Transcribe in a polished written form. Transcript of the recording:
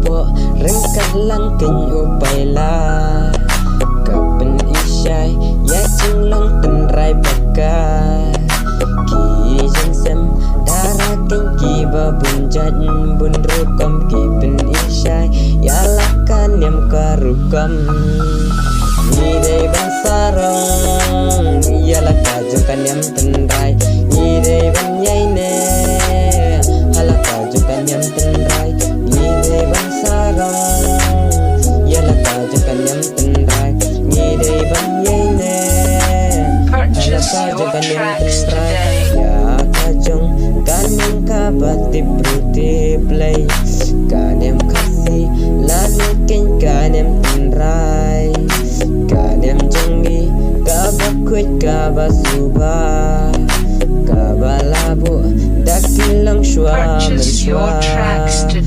bo rengkat lang king upaila kapen isyai ya ching long tynrai bakar ki jeng sem dara king ki ba bun jat bun rukam ki pen isyai ya lakan niam karukam ni dei ban sarong ya lakka jokan niam tynrai ni dei ban nyai ne halaka jokan niam tynrai ni dei ban sarong ya lakka jokan niam tynrai ni dei ban nyai ne halaka jokan niam tynrai ya kajong kanam ka bati bruti play kanem khasi lanu ken kanem tynrai kanem jongi kabakwit kabasuba kabalabu dakilang shwa Purchase your tracks today.